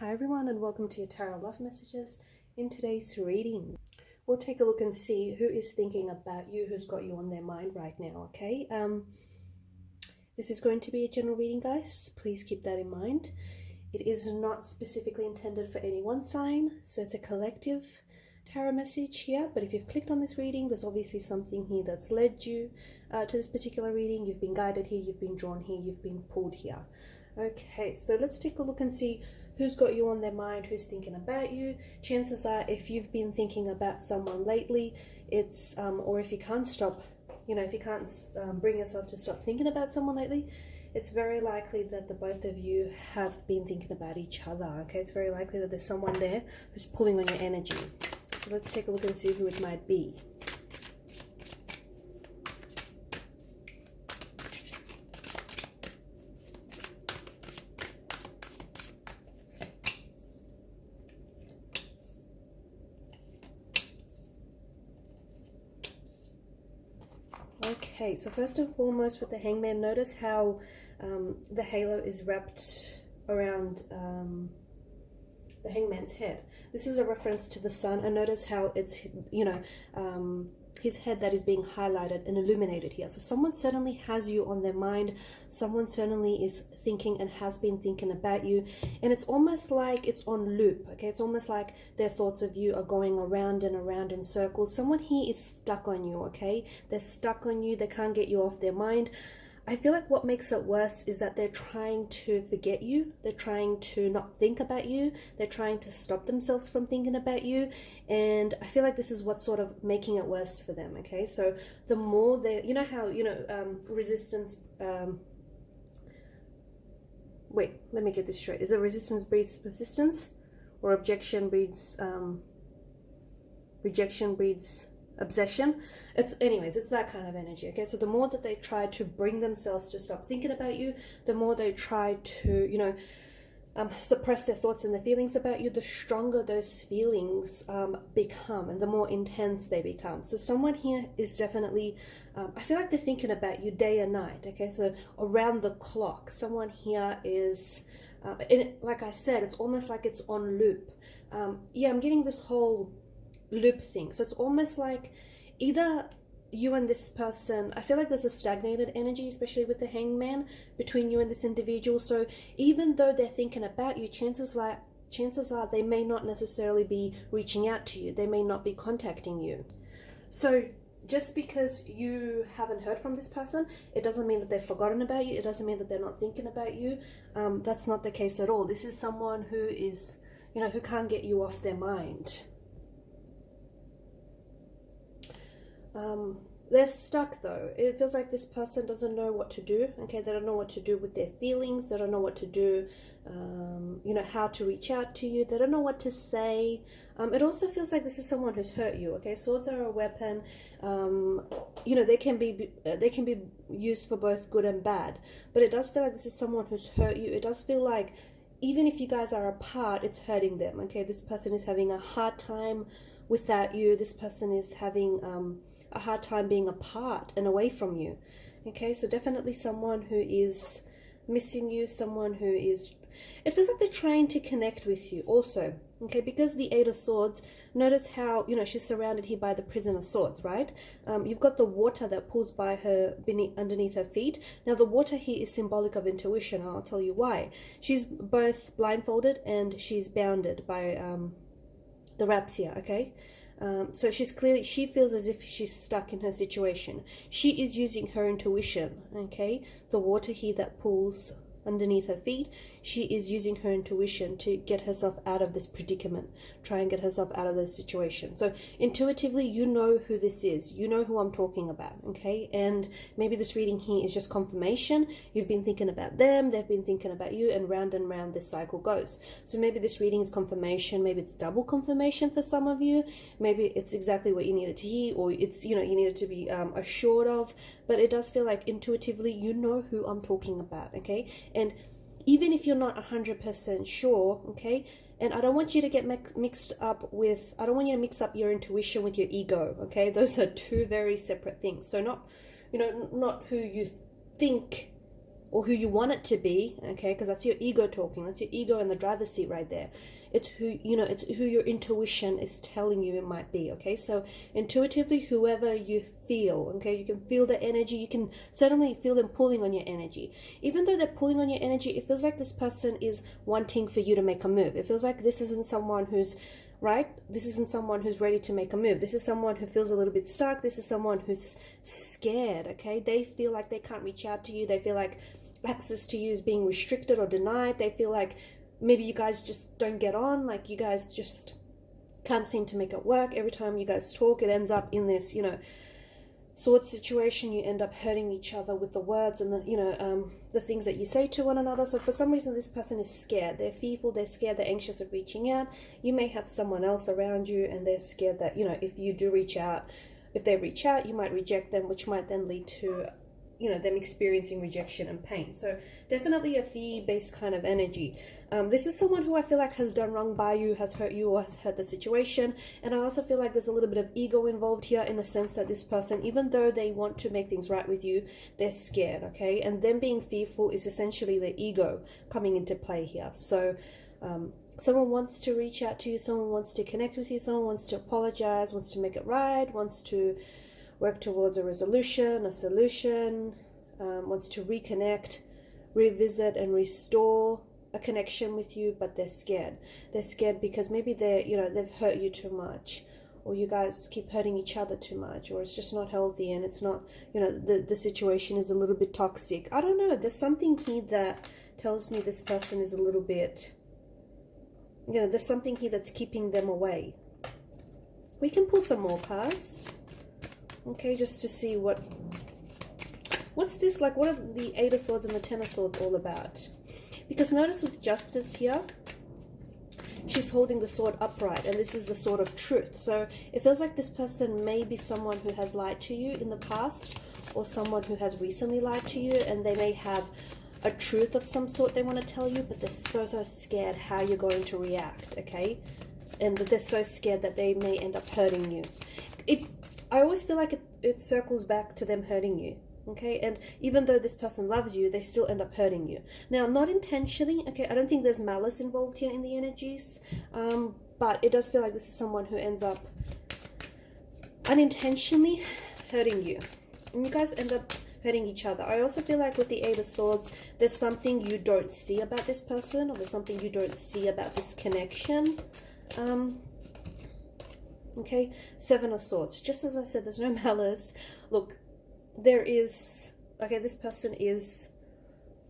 Hi everyone, and welcome to your Tarot Love Messages. In today's reading, we'll take a look and see who is thinking about you, who's got you on their mind right now, okay? This is going to be a general reading, guys. Please keep that in mind. It is not specifically intended for any one sign, so it's a collective tarot message here. But if you've clicked on this reading, there's obviously something here that's led you to this particular reading. You've been guided here, you've been drawn here, you've been pulled here. Okay, so let's take a look and see who's got you on their mind, who's thinking about you. Chances are, if you've been thinking about someone lately, it's or if you can't stop, if you can't bring yourself to stop thinking about someone lately, it's very likely that the both of you have been thinking about each other. Okay, it's very likely that there's someone there who's pulling on your energy. So let's take a look and see who it might be. Okay, so first and foremost with the Hangman, notice how the halo is wrapped around the Hangman's head. This is a reference to the sun, and notice how it's, his head that is being highlighted and illuminated here. So someone certainly has you on their mind. Someone certainly is thinking and has been thinking about you, and it's almost like it's on loop. Okay, it's almost like their thoughts of you are going around and around in circles. Someone here is stuck on you. Okay, they're stuck on you. They can't get you off their mind. I feel like what makes it worse is that they're trying to forget you. They're trying to not think about you. They're trying to stop themselves from thinking about you. And I feel like this is what's sort of making it worse for them, okay? So the more they, resistance, wait, let me get this straight. Is it resistance breeds persistence, or rejection breeds obsession? It's that kind of energy, okay? So the more that they try to bring themselves to stop thinking about you, the more they try to suppress their thoughts and their feelings about you, the stronger those feelings become, and the more intense they become. So someone here is definitely I feel like they're thinking about you day and night, okay? So around the clock, someone here is like I said, it's almost like it's on loop. I'm getting this whole loop thing. So it's almost like either you and this person, I feel like there's a stagnated energy, especially with the Hangman, between you and this individual. So even though they're thinking about you, chances are they may not necessarily be reaching out to you. They may not be contacting you. So just because you haven't heard from this person, it doesn't mean that they've forgotten about you. It doesn't mean that they're not thinking about you. That's not the case at all. This is someone who is, who can't get you off their mind. They're stuck though. It feels like this person doesn't know what to do. Okay, they don't know what to do with their feelings. They don't know what to do, how to reach out to you. They don't know what to say. It also feels like this is someone who's hurt you. Okay, swords are a weapon. They can be used for both good and bad. But it does feel like this is someone who's hurt you. It does feel like even if you guys are apart, it's hurting them. Okay, this person is having a hard time without you. This person is having a hard time being apart and away from you. Okay, so definitely someone who is missing you, someone who is, it feels like they're trying to connect with you also. Okay, because the Eight of Swords, notice how, she's surrounded here by the Prison of Swords, right? You've got the water that pulls by her, underneath her feet. Now the water here is symbolic of intuition. I'll tell you why. She's both blindfolded and she's bounded by the wraps here, okay? So she feels as if she's stuck in her situation. She is using her intuition, okay? The water here that pulls underneath her feet, she is using her intuition to get herself out of this predicament, try and get herself out of this situation. So intuitively, you know who this is. You know who I'm talking about, okay? And maybe this reading here is just confirmation. You've been thinking about them, they've been thinking about you, and round this cycle goes. So maybe this reading is confirmation, maybe it's double confirmation for some of you. Maybe it's exactly what you needed to hear, or it's, you needed to be assured of. But it does feel like intuitively, you know who I'm talking about, okay? And even if you're not 100% sure, okay, and I don't want you to get mixed up with, I don't want you to mix up your intuition with your ego, okay? Those are two very separate things. So not, not who you think or who you want it to be, okay, because that's your ego talking. That's your ego in the driver's seat right there. It's who, you know, it's who your intuition is telling you it might be, okay? So intuitively, whoever you feel, okay, you can feel the energy. You can certainly feel them pulling on your energy. Even though they're pulling on your energy, it feels like this person is wanting for you to make a move. It feels like this isn't someone who's, right? This isn't someone who's ready to make a move. This is someone who feels a little bit stuck. This is someone who's scared, okay? They feel like they can't reach out to you. They feel like access to you is being restricted or denied. They feel like maybe you guys just don't get on, like you guys just can't seem to make it work. Every time you guys talk, it ends up in this, you know, sort situation. You end up hurting each other with the words and the, you know, the things that you say to one another. So for some reason, this person is scared. They're fearful, they're scared, they're anxious of reaching out. You may have someone else around you and they're scared that, you know, if you do reach out, if they reach out, you might reject them, which might then lead to, you know, them experiencing rejection and pain. So definitely a fear-based kind of energy. This is someone who I feel like has done wrong by you, has hurt you, or has hurt the situation. And I also feel like there's a little bit of ego involved here, in the sense that this person, even though they want to make things right with you, they're scared, okay? And them being fearful is essentially their ego coming into play here. So someone wants to reach out to you, someone wants to connect with you, someone wants to apologize, wants to make it right, wants to work towards a resolution, a solution, wants to reconnect, revisit and restore a connection with you, but they're scared. They're scared because maybe they're, you know, they've hurt you too much, or you guys keep hurting each other too much, or it's just not healthy and it's not, you know, the situation is a little bit toxic. I don't know. There's something here that tells me this person is a little bit, you know, there's something here that's keeping them away. We can pull some more cards. Okay, just to see what's this, like, what are the Eight of Swords and the Ten of Swords all about? Because notice with Justice here, she's holding the sword upright, and this is the sword of truth. So it feels like this person may be someone who has lied to you in the past, or someone who has recently lied to you, and they may have a truth of some sort they want to tell you, but they're so scared how you're going to react, okay? And they're so scared that they may end up hurting you. I always feel like it circles back to them hurting you, okay? And even though this person loves you, they still end up hurting you. Now, not intentionally, okay? I don't think there's malice involved here in the energies, but it does feel like this is someone who ends up unintentionally hurting you. And you guys end up hurting each other. I also feel like with the Eight of Swords, there's something you don't see about this person, or there's something you don't see about this connection. Okay, Seven of Swords. Just as I said, there's no malice. Look, there is, okay, this person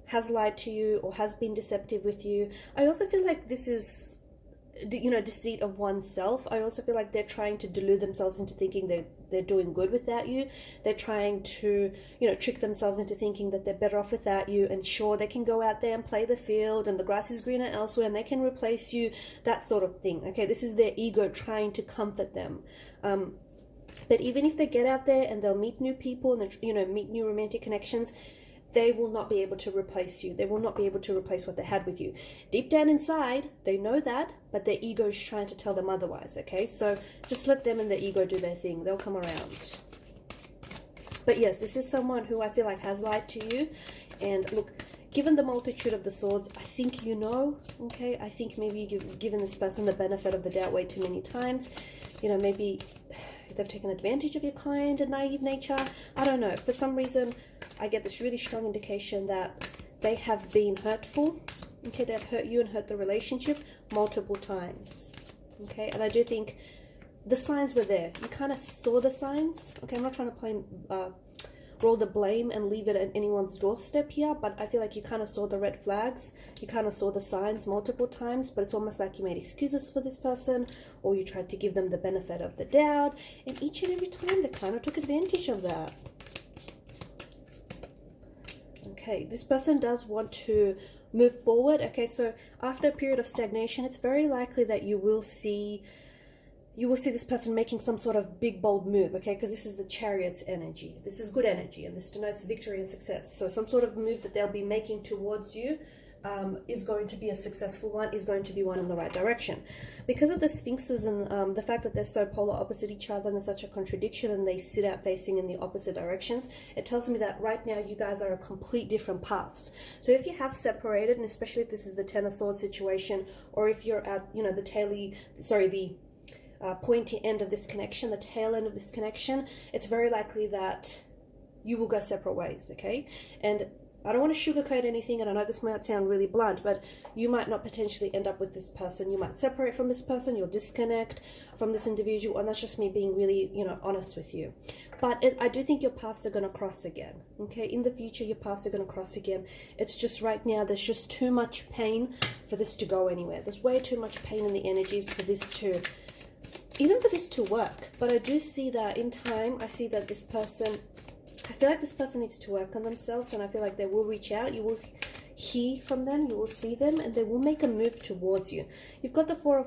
has lied to you or has been deceptive with you. I also feel like this is, you know, deceit of oneself. I also feel like they're trying to delude themselves into thinking they're doing good without you. They're trying to, you know, trick themselves into thinking that they're better off without you, and sure, they can go out there and play the field and the grass is greener elsewhere and they can replace you, that sort of thing. Okay, this is their ego trying to comfort them. But even if they get out there and they'll meet new people and, you know, meet new romantic connections, they will not be able to replace you. They will not be able to replace what they had with you. Deep down inside, they know that, but their ego is trying to tell them otherwise, okay? So just let them and their ego do their thing. They'll come around. But yes, this is someone who I feel like has lied to you. And look, given the multitude of the swords, I think you know, okay? I think maybe you've given this person the benefit of the doubt way too many times. You know, maybe they've taken advantage of your kind and naive nature. I don't know. For some reason, I get this really strong indication that they have been hurtful. Okay, they've hurt you and hurt the relationship multiple times. Okay, and I do think the signs were there. You kind of saw the signs. Okay, I'm not trying to roll the blame and leave it at anyone's doorstep here, but I feel like you kind of saw the red flags. You kind of saw the signs multiple times, but it's almost like you made excuses for this person, or you tried to give them the benefit of the doubt, and each and every time they kind of took advantage of that. Okay, this person does want to move forward. Okay, so after a period of stagnation, it's very likely that you will see this person making some sort of big, bold move, okay? Because this is the Chariot's energy. This is good energy, and this denotes victory and success. So some sort of move that they'll be making towards you is going to be a successful one, is going to be one in the right direction. Because of the Sphinxes and the fact that they're so polar opposite each other and there's such a contradiction and they sit out facing in the opposite directions, it tells me that right now you guys are on complete different paths. So if you have separated, and especially if this is the Ten of Swords situation, or if you're at, you know, the pointy end of this connection, the tail end of this connection, it's very likely that you will go separate ways, okay? And I don't want to sugarcoat anything, and I know this might sound really blunt, but you might not potentially end up with this person. You might separate from this person, you'll disconnect from this individual, and that's just me being really, you know, honest with you. But I do think your paths are going to cross again, okay? In the future, your paths are going to cross again. It's just right now, there's just too much pain for this to go anywhere. There's way too much pain in the energies for this to, even for this to work. But I do see that in time, I see that this person, I feel like this person needs to work on themselves, and I feel like they will reach out. You will hear from them, you will see them, and they will make a move towards you. You've got the Four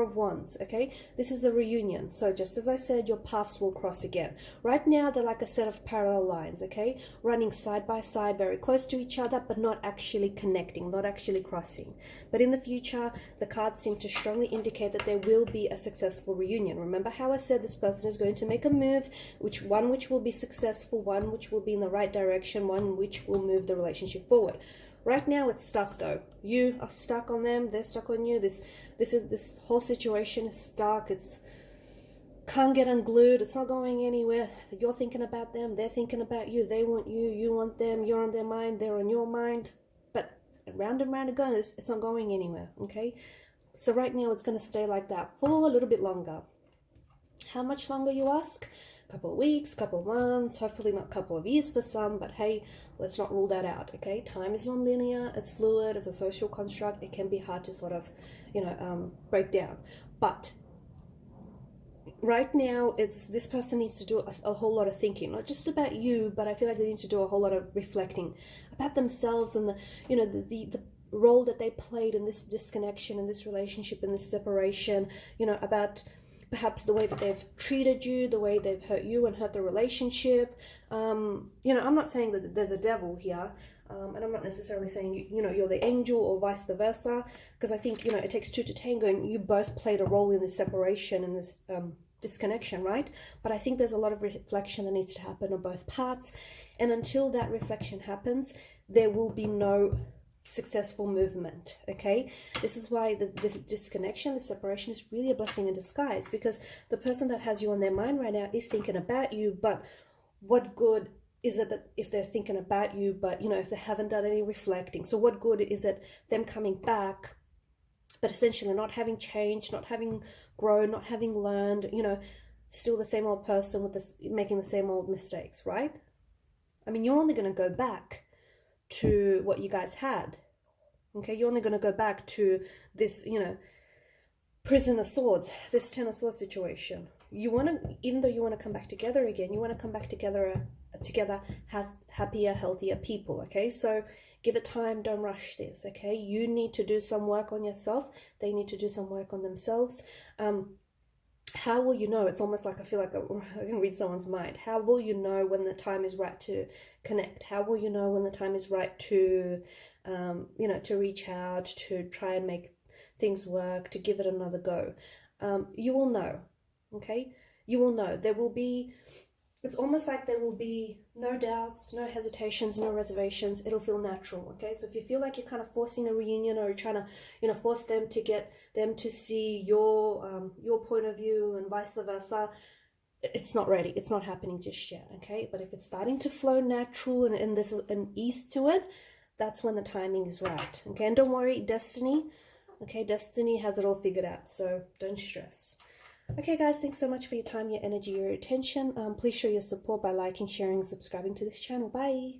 of Wands, okay? This is a reunion. So just as I said, your paths will cross again. Right now, they're like a set of parallel lines, okay? Running side by side, very close to each other, but not actually connecting, not actually crossing. But in the future, the cards seem to strongly indicate that there will be a successful reunion. Remember how I said this person is going to make a move, which will be successful, one which will be in the right direction, one which will move the relationship forward. Right now it's stuck though. You are stuck on them, they're stuck on you. This whole situation is stuck. It's can't get unglued. It's not going anywhere. You're thinking about them, they're thinking about you. They want you, you want them. You're on their mind, they're on your mind. But round and round it goes. It's not going anywhere, okay? So right now it's going to stay like that for a little bit longer. How much longer, you ask? Couple of weeks, couple of months, hopefully not a couple of years for some, but hey, let's not rule that out, okay? Time is non-linear, it's fluid, it's a social construct, it can be hard to sort of, you know, break down. But right now, this person needs to do a whole lot of thinking, not just about you, but I feel like they need to do a whole lot of reflecting about themselves and the role that they played in this disconnection, in this relationship, in this separation, you know, about perhaps the way that they've treated you, the way they've hurt you and hurt the relationship. You know, I'm not saying that they're the devil here, and I'm not necessarily saying, you know, you're the angel or vice versa, because I think, you know, it takes two to tango, and you both played a role in this separation and this disconnection, right? But I think there's a lot of reflection that needs to happen on both parts, and until that reflection happens, there will be no successful movement, okay? This is why this disconnection, the separation is really a blessing in disguise, because the person that has you on their mind right now is thinking about you, but what good is it that if they're thinking about you, but, you know, if they haven't done any reflecting? So what good is it them coming back, but essentially not having changed, not having grown, not having learned, you know, still the same old person with this, making the same old mistakes, right? I mean, you're only going to go back to what you guys had, okay? You're only going to go back to this, you know, prison of swords, this Ten of Swords situation. You want to, even though you want to come back together again, you want to come back together have happier, healthier people, okay? So give it time, don't rush this, okay? You need to do some work on yourself, they need to do some work on themselves. How will you know? It's almost like I feel like I can read someone's mind. How will you know when the time is right to connect? How will you know when the time is right to, you know, to reach out, to try and make things work, to give it another go? You will know, okay? You will know. There will be, it's almost like there will be no doubts, no hesitations, no reservations. It'll feel natural, okay? So if you feel like you're kind of forcing a reunion, or you're trying to, you know, force them to get them to see your point of view and vice versa, it's not ready. It's not happening just yet, okay? But if it's starting to flow natural and there's an ease to it, that's when the timing is right, okay? And don't worry, destiny, okay? Destiny has it all figured out, so don't stress. Okay guys, thanks so much for your time, your energy, your attention. Please show your support by liking, sharing, and subscribing to this channel. Bye!